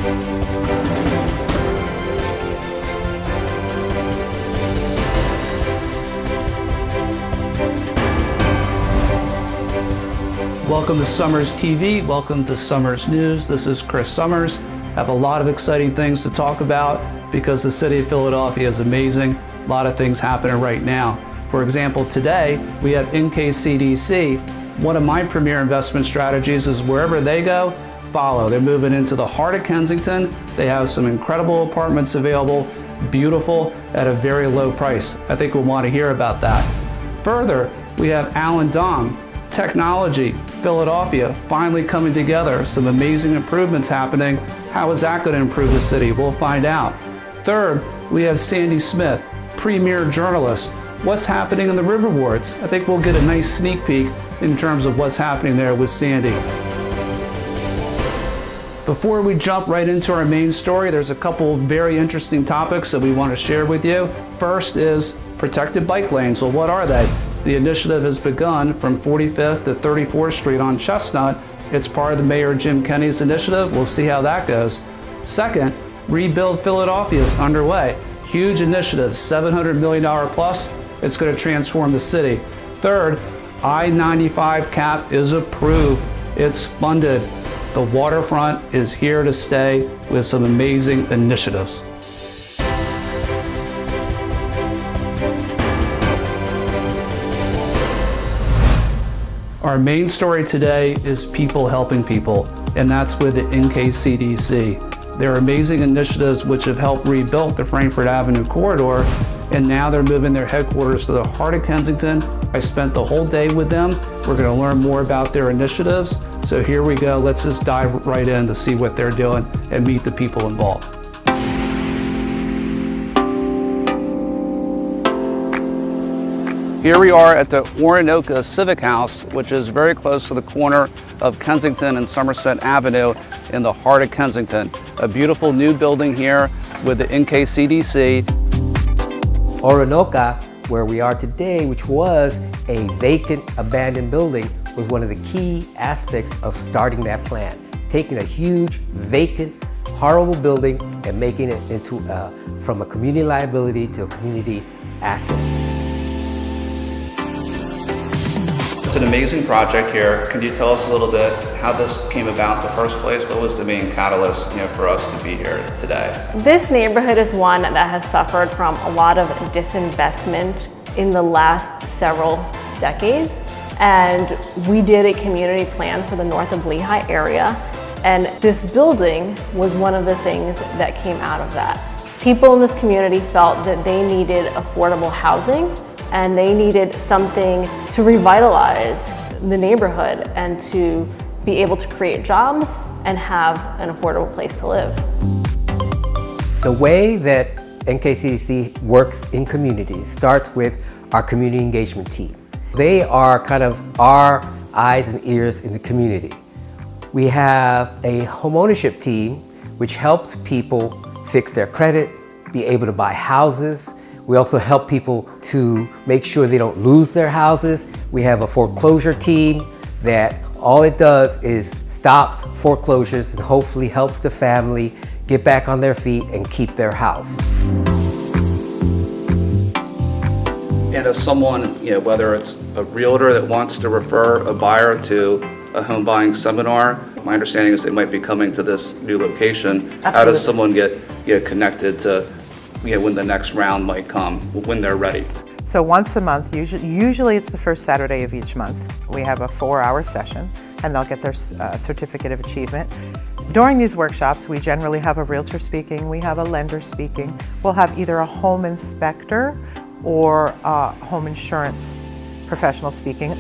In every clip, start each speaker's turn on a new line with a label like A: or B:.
A: Welcome to Summers TV, welcome to Summers News. This is Chris Summers. Have a lot of exciting things to talk about because the city of Philadelphia is amazing. A lot of things happening right now. For example, today we have NKCDC. One of my premier investment strategies is wherever they go, follow. They're moving into the heart of Kensington. They have some incredible apartments available, beautiful, at a very low price. I think we'll want to hear about that. Further, we have Alan Dong, technology, Philadelphia, finally coming together. Some amazing improvements happening. How is that going to improve the city? We'll find out. Third, we have Sandy Smith, premier journalist. What's happening in the River Wards? I think we'll get a nice sneak peek in terms of what's happening there with Sandy. Before we jump right into our main story, there's a couple very interesting topics that we want to share with you. First is protected bike lanes. Well, what are they? The initiative has begun from 45th to 34th Street on Chestnut. It's part of the Mayor Jim Kenney's initiative. We'll see how that goes. Second, Rebuild Philadelphia is underway. Huge initiative, $700 million plus. It's going to transform the city. Third, I-95 cap is approved. It's funded. The waterfront is here to stay with some amazing initiatives. Our main story today is people helping people, and that's with the NKCDC. There are amazing initiatives which have helped rebuild the Frankfurt Avenue corridor, and now they're moving their headquarters to the heart of Kensington. I spent the whole day with them. We're going to learn more about their initiatives. So here we go. Let's just dive right in to see what they're doing and meet the people involved. Here we are at the Orinoco Civic House, which is very close to the corner of Kensington and Somerset Avenue in the heart of Kensington. A beautiful new building here with the NKCDC.
B: Orinoco, where we are today, which was a vacant, abandoned building, was one of the key aspects of starting that plan. Taking a huge, vacant, horrible building and making it into from a community liability to a community asset.
A: It's an amazing project here. Can you tell us a little bit how this came about in the first place? What was the main catalyst, for us to be here today?
C: This neighborhood is one that has suffered from a lot of disinvestment in the last several decades. And we did a community plan for the north of Lehigh area. And this building was one of the things that came out of that. People in this community felt that they needed affordable housing and they needed something to revitalize the neighborhood and to be able to create jobs and have an affordable place to live.
B: The way that NKCDC works in communities starts with our community engagement team. They are kind of our eyes and ears in the community. We have a homeownership team which helps people fix their credit, be able to buy houses. We also help people to make sure they don't lose their houses. We have a foreclosure team that all it does is stops foreclosures and hopefully helps the family get back on their feet and keep their house.
A: And if someone, whether it's a realtor that wants to refer a buyer to a home buying seminar, my understanding is they might be coming to this new location.
D: Absolutely.
A: How does someone get connected to when the next round might come, when they're ready?
D: So once a month, usually it's the first Saturday of each month, we have a 4-hour session and they'll get their certificate of achievement. During these workshops, we generally have a realtor speaking, we have a lender speaking, we'll have either a home inspector or a home insurance professional speaking.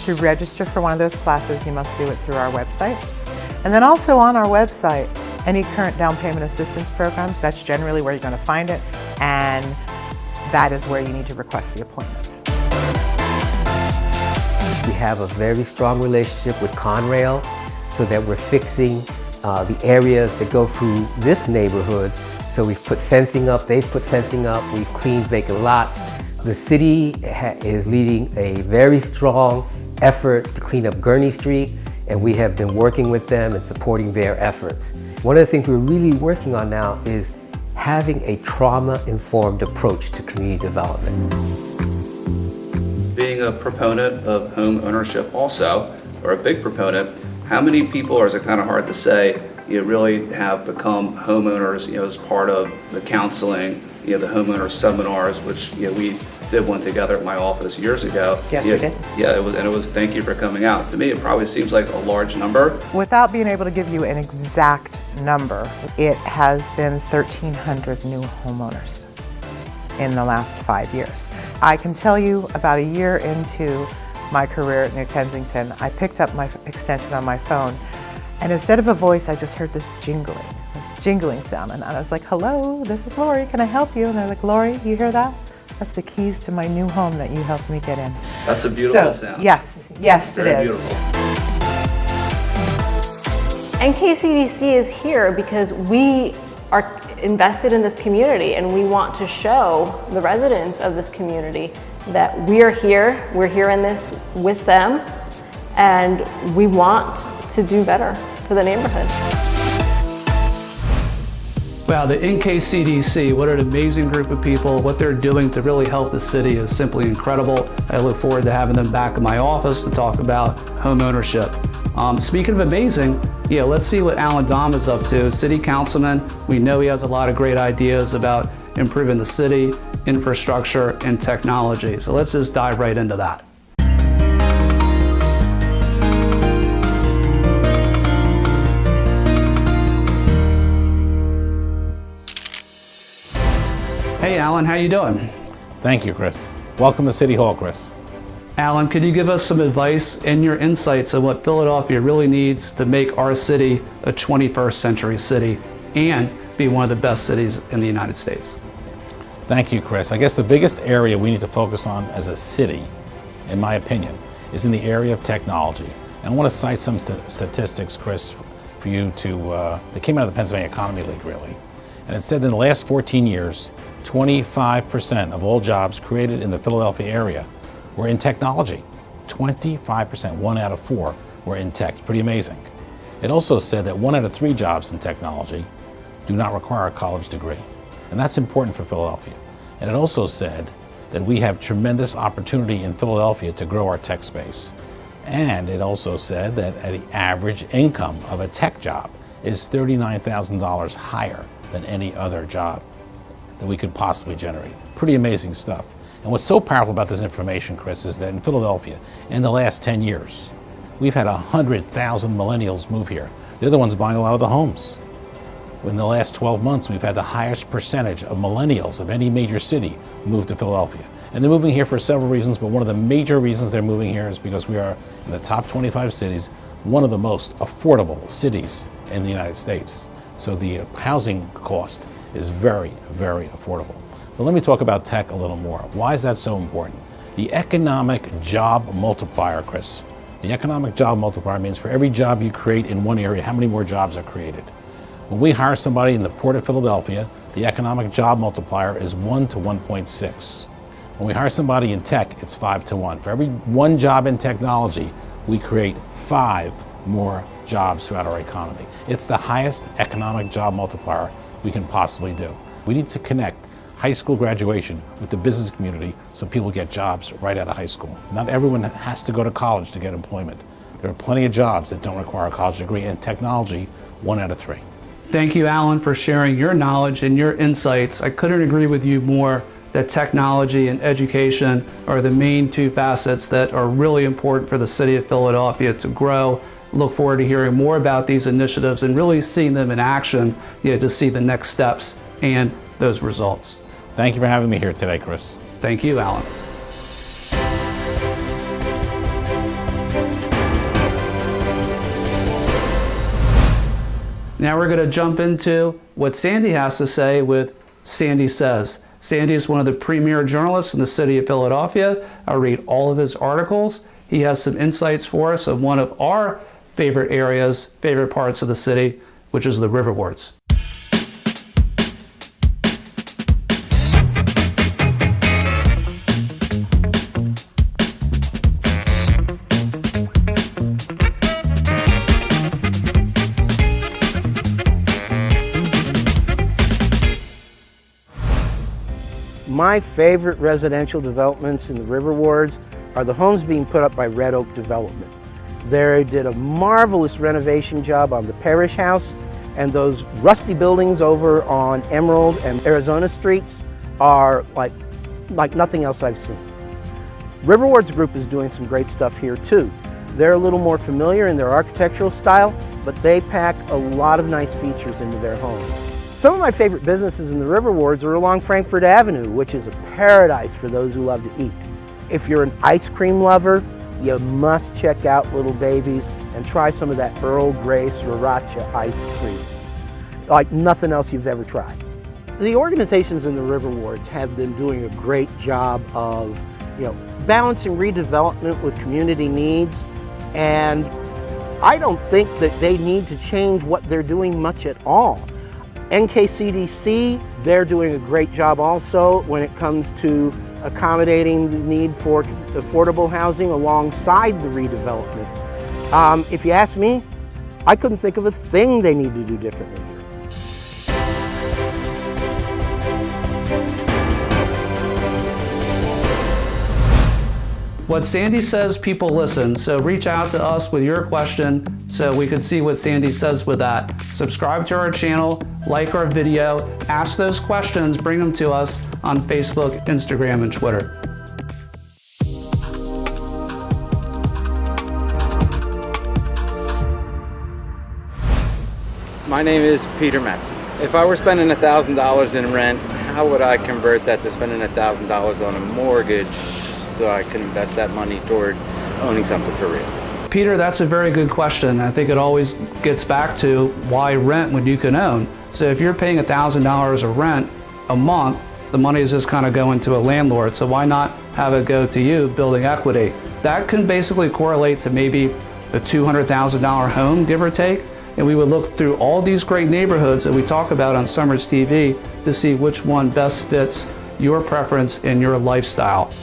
D: To register for one of those classes, you must do it through our website. And then also on our website, any current down payment assistance programs, that's generally where you're going to find it, and that is where you need to request the appointments.
B: We have a very strong relationship with Conrail so that we're fixing the areas that go through this neighborhood. So we've put fencing up, they've put fencing up, we've cleaned vacant lots. The city is leading a very strong effort to clean up Gurney Street. and we have been working with them and supporting their efforts. One of the things we're really working on now is having a trauma-informed approach to community development.
A: Being a proponent of home ownership also, or a big proponent, how many people, or is it kind of hard to say, really have become homeowners, as part of the counseling, the homeowner seminars, which, we did one together at my office years ago.
D: Yes, we did.
A: Yeah, it was, thank you for coming out. To me, it probably seems like a large number.
D: Without being able to give you an exact number, it has been 1,300 new homeowners in the last 5 years. I can tell you about a year into my career at New Kensington, I picked up my extension on my phone, and instead of a voice, I just heard this jingling sound, and I was like, hello, this is Lori, can I help you? And they're like, Lori, you hear that? That's the keys to my new home that you helped me get in.
A: That's a beautiful sound.
D: Yes, it
A: Very
D: is.
A: beautiful.
C: NKCDC is here because we are invested in this community, and we want to show the residents of this community that we're here in this with them, and we want to do better for the neighborhood.
A: Wow, the NKCDC, what an amazing group of people. What they're doing to really help the city is simply incredible. I look forward to having them back in my office to talk about home ownership. Speaking of amazing, let's see what Alan Dom is up to. City councilman, we know he has a lot of great ideas about improving the city, infrastructure, and technology. So let's just dive right into that. Hey Alan, how you doing?
E: Thank you, Chris. Welcome to City Hall, Chris.
A: Alan, could you give us some advice and your insights on what Philadelphia really needs to make our city a 21st century city and be one of the best cities in the United States?
E: Thank you, Chris. I guess the biggest area we need to focus on as a city, in my opinion, is in the area of technology. And I want to cite some statistics, Chris, for you that came out of the Pennsylvania Economy League, really. And it said in the last 14 years, 25% of all jobs created in the Philadelphia area were in technology. 25%, 1 out of 4 were in tech. It's pretty amazing. It also said that 1 out of 3 jobs in technology do not require a college degree. And that's important for Philadelphia. And it also said that we have tremendous opportunity in Philadelphia to grow our tech space. And it also said that the average income of a tech job is $39,000 higher than any other job that we could possibly generate. Pretty amazing stuff. And what's so powerful about this information, Chris, is that in Philadelphia, in the last 10 years, we've had 100,000 millennials move here. They're the ones buying a lot of the homes. In the last 12 months, we've had the highest percentage of millennials of any major city move to Philadelphia. And they're moving here for several reasons, but one of the major reasons they're moving here is because we are in the top 25 cities, one of the most affordable cities in the United States. So the housing cost is very, very affordable. But let me talk about tech a little more. Why is that so important? The economic job multiplier, Chris. The economic job multiplier means for every job you create in one area, how many more jobs are created? When we hire somebody in the Port of Philadelphia, the economic job multiplier is 1 to 1.6. When we hire somebody in tech, it's 5 to 1. For every 1 job in technology, we create 5 more jobs throughout our economy. It's the highest economic job multiplier we can possibly do. We need to connect high school graduation with the business community so people get jobs right out of high school. Not everyone has to go to college to get employment. There are plenty of jobs that don't require a college degree, and technology, 1 out of 3.
A: Thank you, Alan, for sharing your knowledge and your insights. I couldn't agree with you more that technology and education are the main 2 facets that are really important for the city of Philadelphia to grow. Look forward to hearing more about these initiatives and really seeing them in action, to see the next steps and those results.
E: Thank you for having me here today, Chris.
A: Thank you, Alan. Now we're going to jump into what Sandy has to say with Sandy Says. Sandy is one of the premier journalists in the city of Philadelphia. I read all of his articles. He has some insights for us of one of our favorite areas, favorite parts of the city, which is the riverboards.
F: My favorite residential developments in the River Wards are the homes being put up by Red Oak Development. They did a marvelous renovation job on the Parish House, and those rusty buildings over on Emerald and Arizona Streets are like nothing else I've seen. River Wards Group is doing some great stuff here too. They're a little more familiar in their architectural style, but they pack a lot of nice features into their homes. Some of my favorite businesses in the River Wards are along Frankfort Avenue, which is a paradise for those who love to eat. If you're an ice cream lover, you must check out Little Babies and try some of that Earl Grey Sriracha ice cream, like nothing else you've ever tried. The organizations in the River Wards have been doing a great job of, balancing redevelopment with community needs, and I don't think that they need to change what they're doing much at all. NKCDC, they're doing a great job also when it comes to accommodating the need for affordable housing alongside the redevelopment. If you ask me, I couldn't think of a thing they need to do differently here.
A: What Sandy says, people listen. So reach out to us with your question so we can see what Sandy says with that. Subscribe to our channel, like our video, ask those questions, bring them to us on Facebook, Instagram, and Twitter.
G: My name is Peter Matson. If I were spending $1,000 in rent, how would I convert that to spending $1,000 on a mortgage so I can invest that money toward owning something for real?
A: Peter, that's a very good question. I think it always gets back to why rent when you can own. So if you're paying $1,000 of rent a month, the money is just kind of going to a landlord. So why not have it go to you, building equity? That can basically correlate to maybe a $200,000 home, give or take. And we would look through all these great neighborhoods that we talk about on Summers TV to see which one best fits your preference and your lifestyle.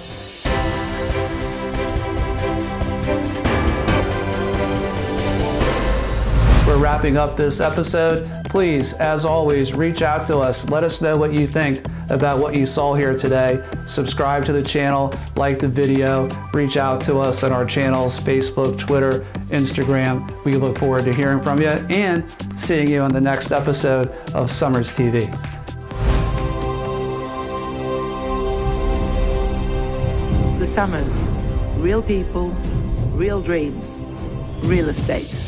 A: We're wrapping up this episode. Please, as always, reach out to us. Let us know what you think about what you saw here today. Subscribe to the channel, like the video, reach out to us on our channels, Facebook, Twitter, Instagram. We look forward to hearing from you and seeing you on the next episode of Summers TV.
H: The Summers. Real people, real dreams, real estate.